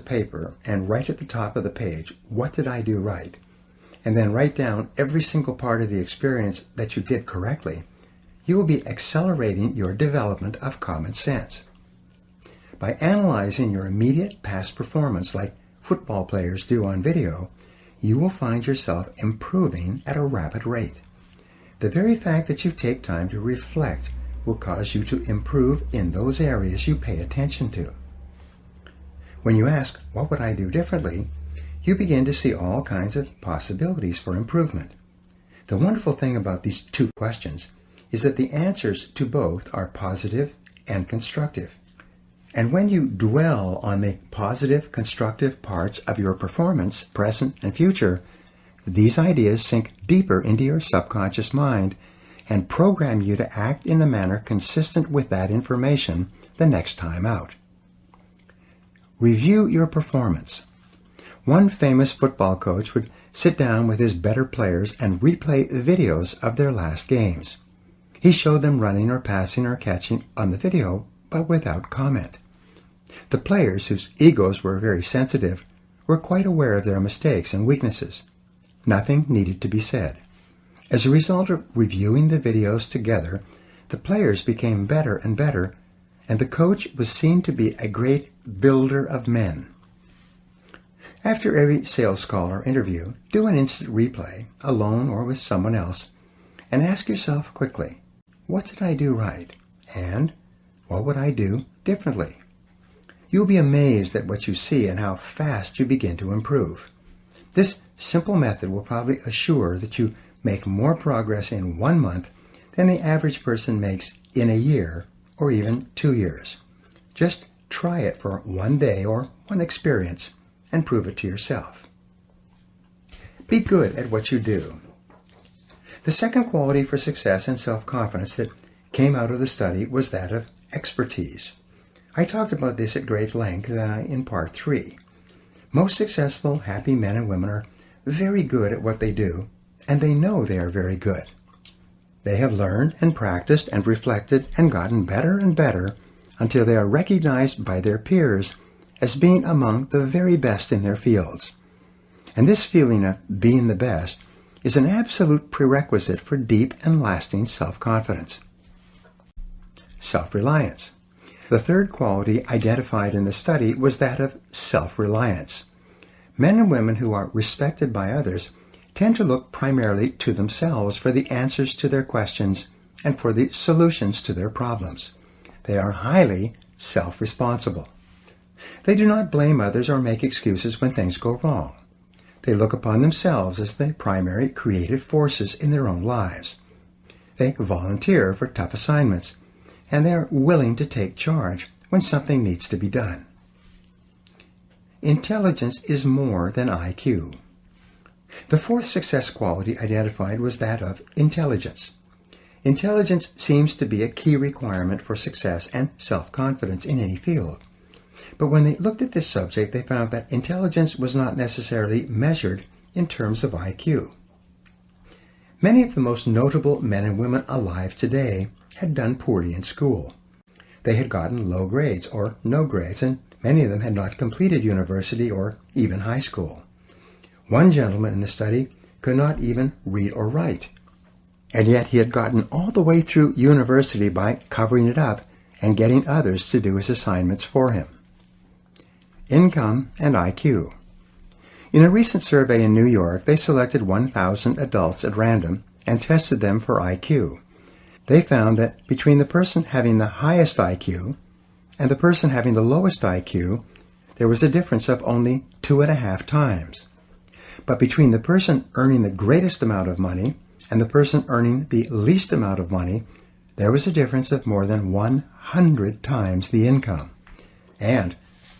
paper and write at the top of the page, what did I do right? And then write down every single part of the experience that you did correctly, you will be accelerating your development of common sense. By analyzing your immediate past performance like football players do on video, you will find yourself improving at a rapid rate. The very fact that you take time to reflect will cause you to improve in those areas you pay attention to. When you ask, what would I do differently? You begin to see all kinds of possibilities for improvement. The wonderful thing about these two questions is that the answers to both are positive and constructive. And when you dwell on the positive, constructive parts of your performance, present and future, these ideas sink deeper into your subconscious mind and program you to act in a manner consistent with that information the next time out. Review your performance. One famous football coach would sit down with his better players and replay videos of their last games. He showed them running or passing or catching on the video, but without comment. The players, whose egos were very sensitive, were quite aware of their mistakes and weaknesses. Nothing needed to be said. As a result of reviewing the videos together, the players became better and better, and the coach was seen to be a great builder of men. After every sales call or interview, do an instant replay, alone or with someone else, and ask yourself quickly, what did I do right? And what would I do differently? You'll be amazed at what you see and how fast you begin to improve. This simple method will probably assure that you make more progress in 1 month than the average person makes in a year or even 2 years. Just try it for 1 day or 1 experience and prove it to yourself. Be good at what you do. The second quality for success and self-confidence that came out of the study was that of expertise. I talked about this at great length in part 3. Most successful, happy men and women are very good at what they do, and they know they are very good. They have learned and practiced and reflected and gotten better and better until they are recognized by their peers as being among the very best in their fields. And this feeling of being the best is an absolute prerequisite for deep and lasting self-confidence. Self-reliance. The third quality identified in the study was that of self-reliance. Men and women who are respected by others tend to look primarily to themselves for the answers to their questions and for the solutions to their problems. They are highly self-responsible. They do not blame others or make excuses when things go wrong. They look upon themselves as the primary creative forces in their own lives. They volunteer for tough assignments, and they are willing to take charge when something needs to be done. Intelligence is more than IQ. The fourth success quality identified was that of intelligence. Intelligence seems to be a key requirement for success and self-confidence in any field. But when they looked at this subject, they found that intelligence was not necessarily measured in terms of IQ. Many of the most notable men and women alive today had done poorly in school. They had gotten low grades or no grades, and many of them had not completed university or even high school. One gentleman in the study could not even read or write, and yet he had gotten all the way through university by covering it up and getting others to do his assignments for him. Income and IQ. In a recent survey in New York, they selected 1,000 adults at random and tested them for IQ. They found that between the person having the highest IQ and the person having the lowest IQ, there was a difference of only 2.5 times. But between the person earning the greatest amount of money and the person earning the least amount of money, there was a difference of more than 100 times the income. And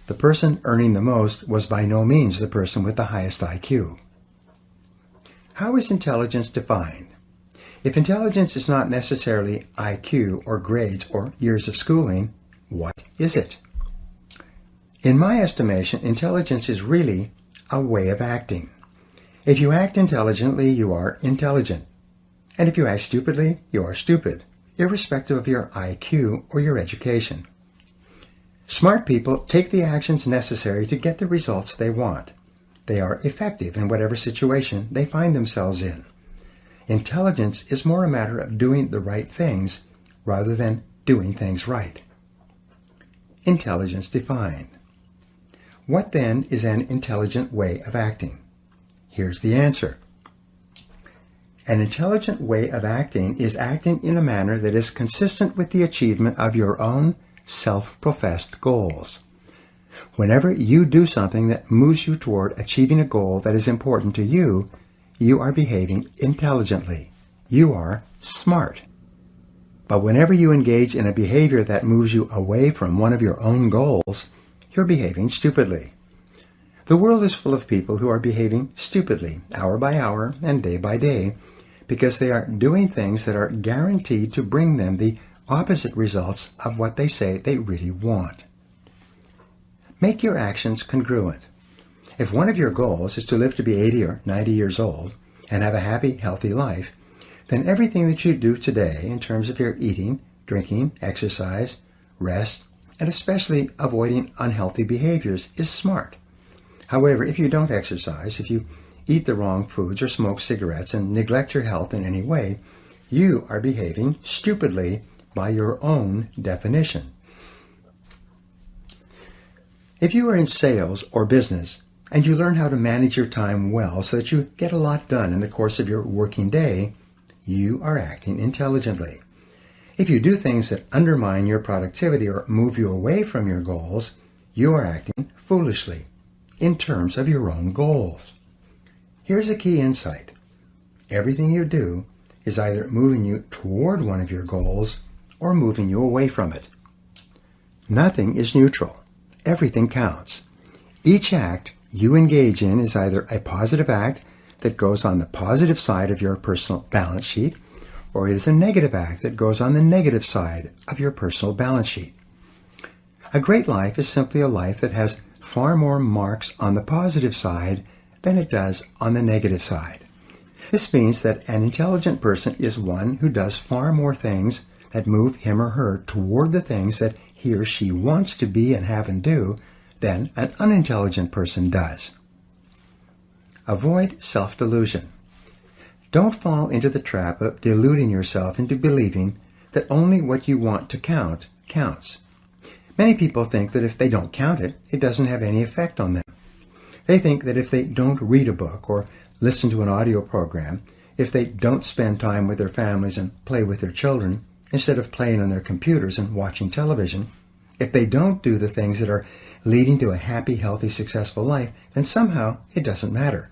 the person earning the most was by no means the person with the highest IQ. How is intelligence defined? If intelligence is not necessarily IQ or grades or years of schooling, what is it? In my estimation, intelligence is really a way of acting. If you act intelligently, you are intelligent. And if you act stupidly, you are stupid, irrespective of your IQ or your education. Smart people take the actions necessary to get the results they want. They are effective in whatever situation they find themselves in. Intelligence is more a matter of doing the right things rather than doing things right. Intelligence defined. What then is an intelligent way of acting? Here's the answer. An intelligent way of acting is acting in a manner that is consistent with the achievement of your own self-professed goals. Whenever you do something that moves you toward achieving a goal that is important to you, you are behaving intelligently. You are smart. But whenever you engage in a behavior that moves you away from one of your own goals, you're behaving stupidly. The world is full of people who are behaving stupidly, hour by hour and day by day, because they are doing things that are guaranteed to bring them the opposite results of what they say they really want. Make your actions congruent. If one of your goals is to live to be 80 or 90 years old and have a happy, healthy life, then everything that you do today in terms of your eating, drinking, exercise, rest, and especially avoiding unhealthy behaviors is smart. However, if you don't exercise, if you eat the wrong foods or smoke cigarettes and neglect your health in any way, you are behaving stupidly by your own definition. If you are in sales or business and you learn how to manage your time well so that you get a lot done in the course of your working day, you are acting intelligently. If you do things that undermine your productivity or move you away from your goals, you are acting foolishly in terms of your own goals. Here's a key insight. Everything you do is either moving you toward one of your goals or moving you away from it. Nothing is neutral. Everything counts. Each act you engage in is either a positive act that goes on the positive side of your personal balance sheet, or it is a negative act that goes on the negative side of your personal balance sheet. A great life is simply a life that has far more marks on the positive side than it does on the negative side. This means that an intelligent person is one who does far more things that move him or her toward the things that he or she wants to be and have and do than an unintelligent person does. Avoid self-delusion. Don't fall into the trap of deluding yourself into believing that only what you want to count counts. Many people think that if they don't count it, it doesn't have any effect on them. They think that if they don't read a book or listen to an audio program, if they don't spend time with their families and play with their children, instead of playing on their computers and watching television, if they don't do the things that are leading to a happy, healthy, successful life, then somehow it doesn't matter.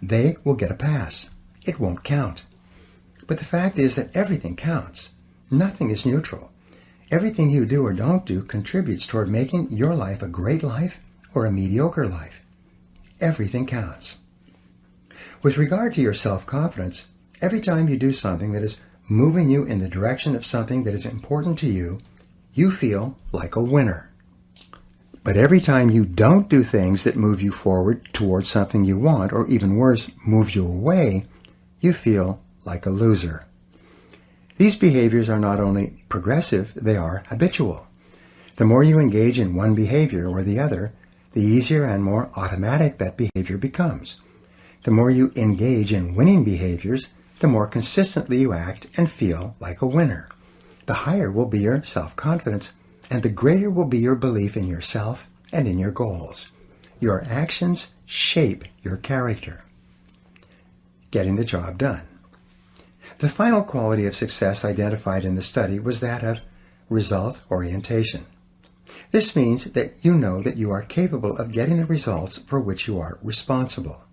They will get a pass. It won't count. But the fact is that everything counts. Nothing is neutral. Everything you do or don't do contributes toward making your life a great life or a mediocre life. Everything counts. With regard to your self-confidence, every time you do something that is moving you in the direction of something that is important to you, you feel like a winner. But every time you don't do things that move you forward towards something you want, or even worse, move you away, you feel like a loser. These behaviors are not only progressive, they are habitual. The more you engage in one behavior or the other, the easier and more automatic that behavior becomes. The more you engage in winning behaviors, the more consistently you act and feel like a winner. The higher will be your self-confidence, and the greater will be your belief in yourself and in your goals. Your actions shape your character. Getting the job done. The final quality of success identified in the study was that of result orientation. This means that you know that you are capable of getting the results for which you are responsible.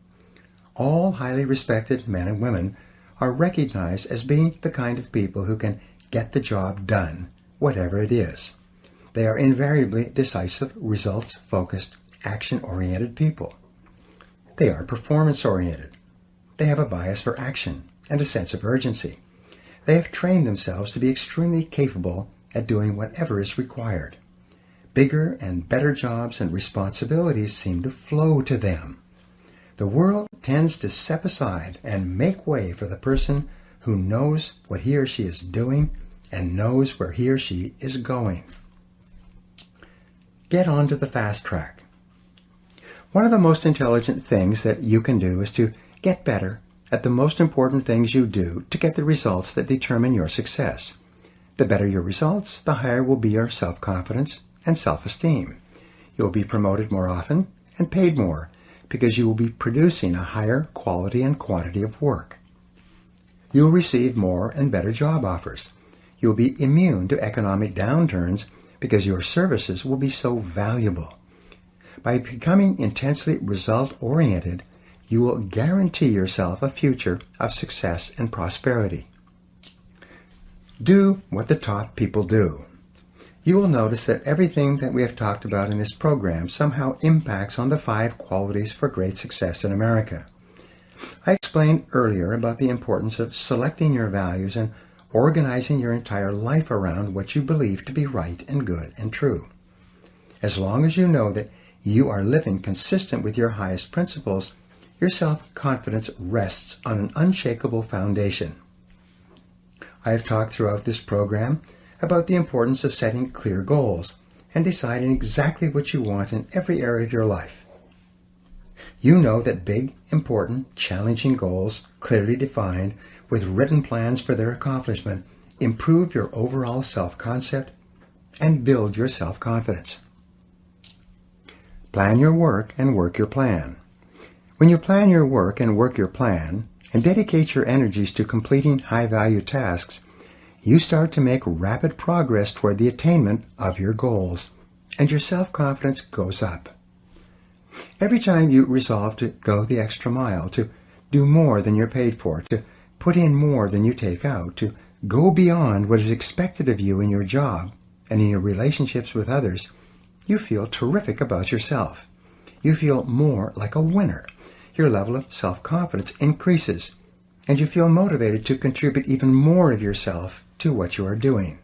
All highly respected men and women are recognized as being the kind of people who can get the job done, whatever it is. They are invariably decisive, results-focused, action-oriented people. They are performance-oriented. They have a bias for action and a sense of urgency. They have trained themselves to be extremely capable at doing whatever is required. Bigger and better jobs and responsibilities seem to flow to them. The world tends to step aside and make way for the person who knows what he or she is doing and knows where he or she is going. Get onto the fast track. One of the most intelligent things that you can do is to get better at the most important things you do to get the results that determine your success. The better your results, the higher will be your self-confidence and self-esteem. You'll be promoted more often and paid more because you will be producing a higher quality and quantity of work. You'll receive more and better job offers. You'll be immune to economic downturns because your services will be so valuable. By becoming intensely result-oriented, you will guarantee yourself a future of success and prosperity. Do what the top people do. You will notice that everything that we have talked about in this program somehow impacts on the 5 qualities for great success in America. I explained earlier about the importance of selecting your values and organizing your entire life around what you believe to be right and good and true. As long as you know that you are living consistent with your highest principles, your self-confidence rests on an unshakable foundation. I have talked throughout this program about the importance of setting clear goals and deciding exactly what you want in every area of your life. You know that big, important, challenging goals, clearly defined, with written plans for their accomplishment, improve your overall self-concept and build your self-confidence. Plan your work and work your plan. When you plan your work and work your plan, and dedicate your energies to completing high-value tasks, you start to make rapid progress toward the attainment of your goals, and your self-confidence goes up. Every time you resolve to go the extra mile, to do more than you're paid for, to put in more than you take out, to go beyond what is expected of you in your job and in your relationships with others, you feel terrific about yourself. You feel more like a winner. Your level of self-confidence increases, and you feel motivated to contribute even more of yourself to what you are doing.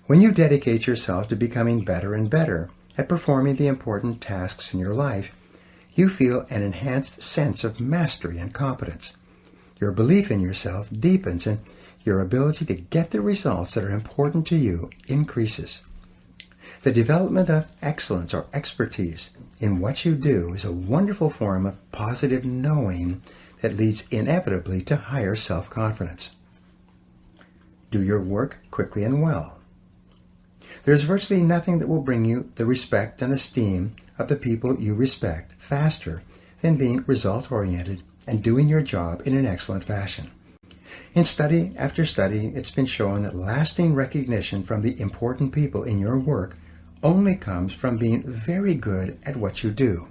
When you dedicate yourself to becoming better and better at performing the important tasks in your life, you feel an enhanced sense of mastery and competence. Your belief in yourself deepens, and your ability to get the results that are important to you increases. The development of excellence or expertise in what you do is a wonderful form of positive knowing that leads inevitably to higher self-confidence. Do your work quickly and well. There is virtually nothing that will bring you the respect and esteem of the people you respect faster than being result-oriented and doing your job in an excellent fashion. In study after study, it's been shown that lasting recognition from the important people in your work only comes from being very good at what you do.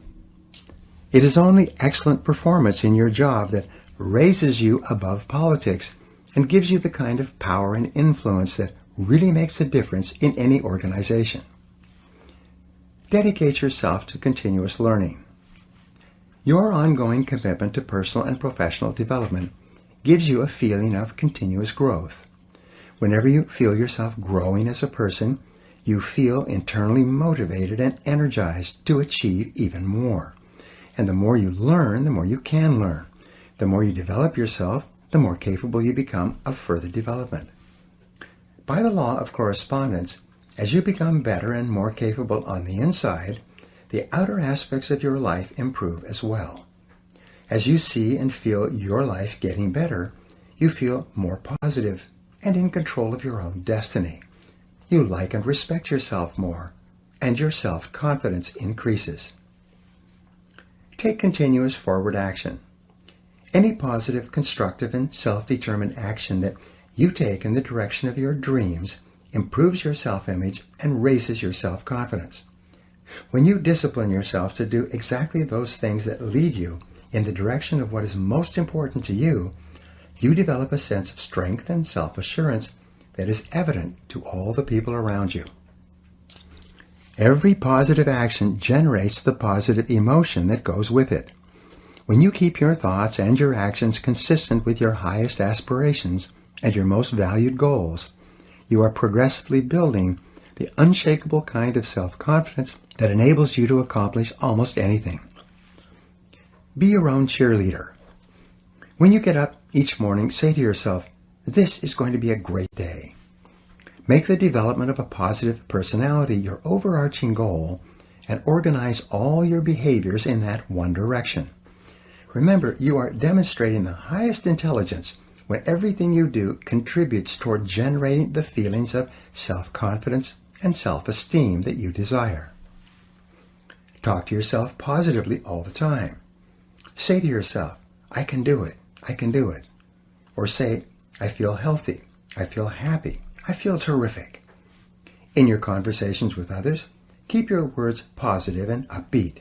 It is only excellent performance in your job that raises you above politics and gives you the kind of power and influence that really makes a difference in any organization. Dedicate yourself to continuous learning. Your ongoing commitment to personal and professional development gives you a feeling of continuous growth. Whenever you feel yourself growing as a person, you feel internally motivated and energized to achieve even more. And the more you learn, the more you can learn. The more you develop yourself, the more capable you become of further development. By the law of correspondence, as you become better and more capable on the inside, the outer aspects of your life improve as well. As you see and feel your life getting better, you feel more positive and in control of your own destiny. You like and respect yourself more, and your self-confidence increases. Take continuous forward action. Any positive, constructive, and self-determined action that you take in the direction of your dreams improves your self-image and raises your self-confidence. When you discipline yourself to do exactly those things that lead you in the direction of what is most important to you, you develop a sense of strength and self-assurance that is evident to all the people around you. Every positive action generates the positive emotion that goes with it. When you keep your thoughts and your actions consistent with your highest aspirations and your most valued goals, you are progressively building the unshakable kind of self-confidence that enables you to accomplish almost anything. Be your own cheerleader. When you get up each morning, say to yourself, "This is going to be a great day." Make the development of a positive personality your overarching goal and organize all your behaviors in that one direction. Remember, you are demonstrating the highest intelligence when everything you do contributes toward generating the feelings of self-confidence and self-esteem that you desire. Talk to yourself positively all the time. Say to yourself, I can do it, I can do it. Or say, I feel healthy, I feel happy, I feel terrific. In your conversations with others, keep your words positive and upbeat.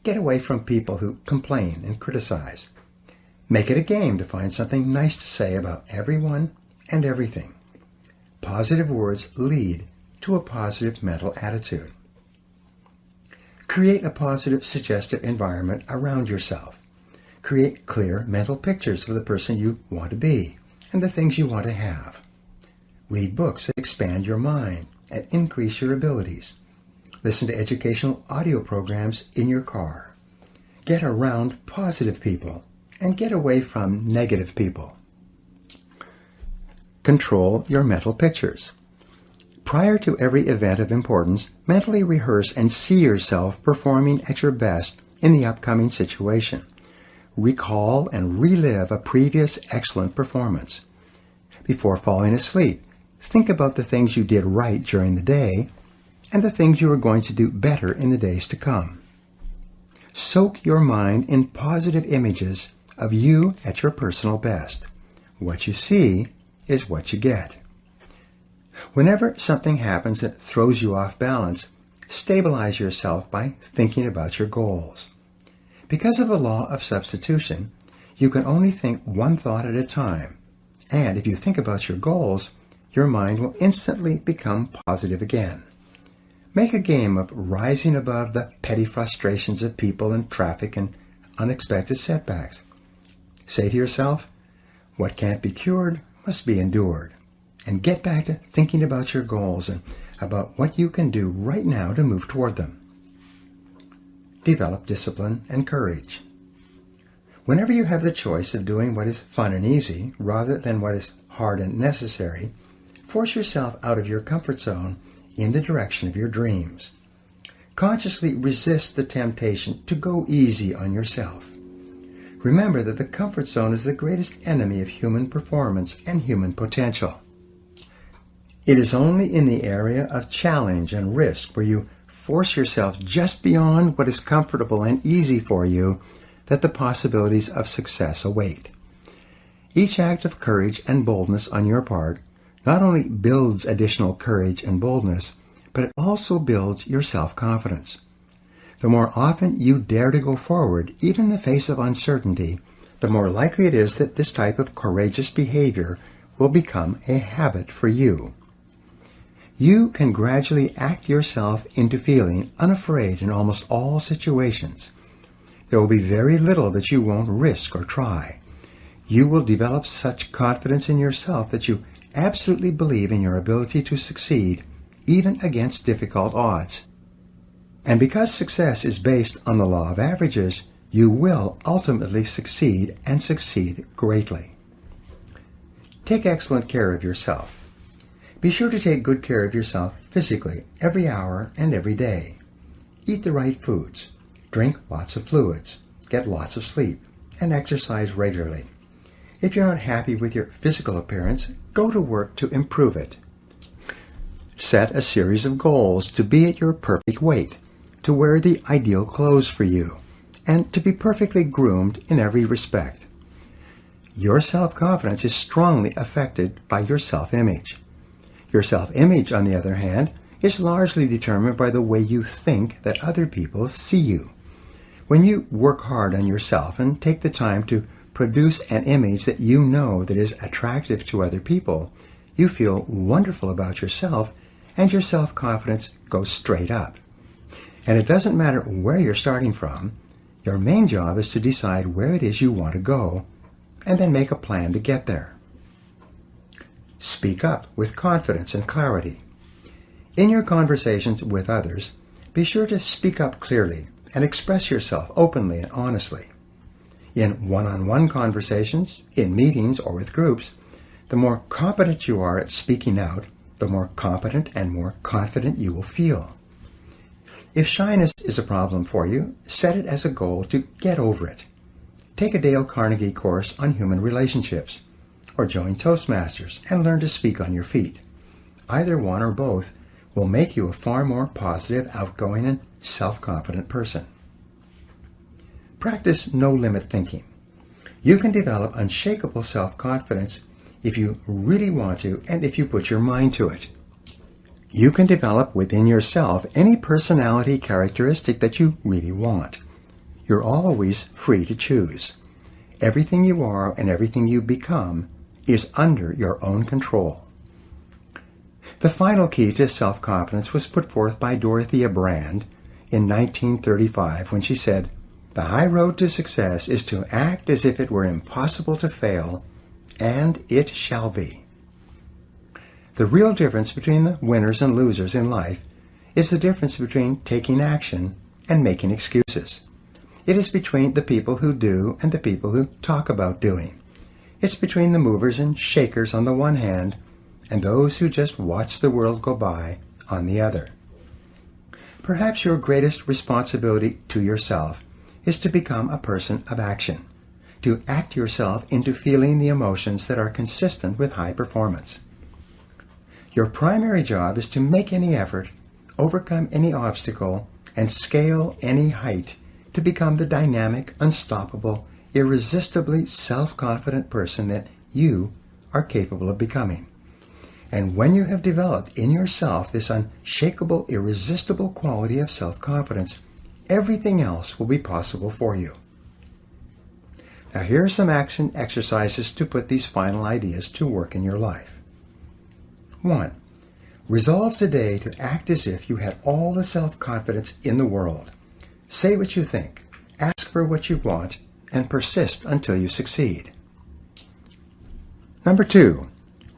Get away from people who complain and criticize. Make it a game to find something nice to say about everyone and everything. Positive words lead to a positive mental attitude. Create a positive, suggestive environment around yourself. Create clear mental pictures of the person you want to be and the things you want to have. Read books that expand your mind and increase your abilities. Listen to educational audio programs in your car. Get around positive people and get away from negative people. Control your mental pictures. Prior to every event of importance, mentally rehearse and see yourself performing at your best in the upcoming situation. Recall and relive a previous excellent performance. Before falling asleep, think about the things you did right during the day and the things you are going to do better in the days to come. Soak your mind in positive images of you at your personal best. What you see is what you get. Whenever something happens that throws you off balance, stabilize yourself by thinking about your goals. Because of the law of substitution, you can only think one thought at a time, and if you think about your goals, your mind will instantly become positive again. Make a game of rising above the petty frustrations of people and traffic and unexpected setbacks. Say to yourself, what can't be cured must be endured. And get back to thinking about your goals and about what you can do right now to move toward them. Develop discipline and courage. Whenever you have the choice of doing what is fun and easy rather than what is hard and necessary, force yourself out of your comfort zone in the direction of your dreams. Consciously resist the temptation to go easy on yourself. Remember that the comfort zone is the greatest enemy of human performance and human potential. It is only in the area of challenge and risk where you force yourself just beyond what is comfortable and easy for you that the possibilities of success await. Each act of courage and boldness on your part not only builds additional courage and boldness, but it also builds your self-confidence. The more often you dare to go forward, even in the face of uncertainty, the more likely it is that this type of courageous behavior will become a habit for you. You can gradually act yourself into feeling unafraid in almost all situations. There will be very little that you won't risk or try. You will develop such confidence in yourself that you absolutely believe in your ability to succeed, even against difficult odds. And because success is based on the law of averages, you will ultimately succeed and succeed greatly. Take excellent care of yourself. Be sure to take good care of yourself physically every hour and every day. Eat the right foods, drink lots of fluids, get lots of sleep, and exercise regularly. If you're not happy with your physical appearance, go to work to improve it. Set a series of goals to be at your perfect weight, to wear the ideal clothes for you, and to be perfectly groomed in every respect. Your self-confidence is strongly affected by your self-image. Your self-image, on the other hand, is largely determined by the way you think that other people see you. When you work hard on yourself and take the time to produce an image that you know that is attractive to other people, you feel wonderful about yourself and your self-confidence goes straight up. And it doesn't matter where you're starting from. Your main job is to decide where it is you want to go and then make a plan to get there. Speak up with confidence and clarity. In your conversations with others, be sure to speak up clearly and express yourself openly and honestly. In one-on-one conversations, in meetings, or with groups, the more competent you are at speaking out, the more competent and more confident you will feel. If shyness is a problem for you, set it as a goal to get over it. Take a Dale Carnegie course on human relationships, or join Toastmasters and learn to speak on your feet. Either one or both will make you a far more positive, outgoing, and self-confident person. Practice no-limit thinking. You can develop unshakable self-confidence if you really want to and if you put your mind to it. You can develop within yourself any personality characteristic that you really want. You're always free to choose. Everything you are and everything you become is under your own control. The final key to self-confidence was put forth by Dorothea Brande in 1935 when she said, "The high road to success is to act as if it were impossible to fail, and it shall be." The real difference between the winners and losers in life is the difference between taking action and making excuses. It is between the people who do and the people who talk about doing. It's between the movers and shakers on the one hand and those who just watch the world go by on the other. Perhaps your greatest responsibility to yourself is to become a person of action, to act yourself into feeling the emotions that are consistent with high performance. Your primary job is to make any effort, overcome any obstacle, and scale any height to become the dynamic, unstoppable, irresistibly self-confident person that you are capable of becoming. And when you have developed in yourself this unshakable, irresistible quality of self-confidence, everything else will be possible for you. Now here are some action exercises to put these final ideas to work in your life. 1. Resolve today to act as if you had all the self-confidence in the world. Say what you think, ask for what you want, and persist until you succeed. Number 2.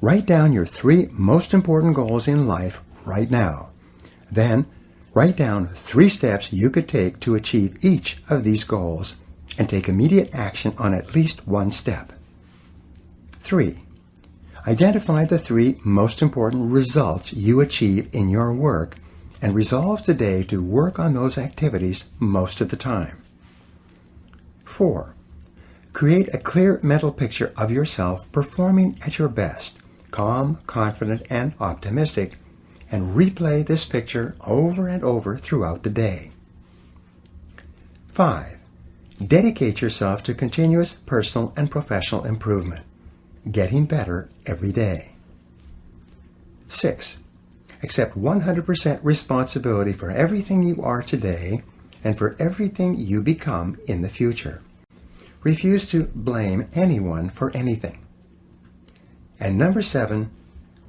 Write down your 3 most important goals in life right now. Then, write down 3 steps you could take to achieve each of these goals and take immediate action on at least one step. 3. Identify the 3 most important results you achieve in your work and resolve today to work on those activities most of the time. 4. Create a clear mental picture of yourself performing at your best, calm, confident, and optimistic, and replay this picture over and over throughout the day. 5. Dedicate yourself to continuous personal and professional improvement, getting better every day. 6. Accept 100% responsibility for everything you are today and for everything you become in the future. Refuse to blame anyone for anything. And number 7,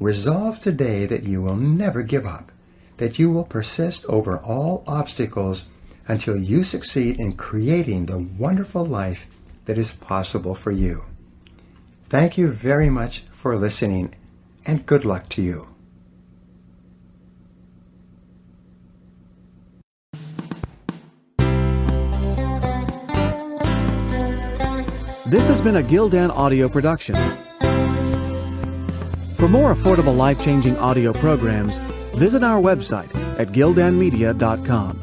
resolve today that you will never give up, that you will persist over all obstacles until you succeed in creating the wonderful life that is possible for you. Thank you very much for listening, and good luck to you. This has been a Gildan audio production. For more affordable life-changing audio programs, visit our website at gildanmedia.com.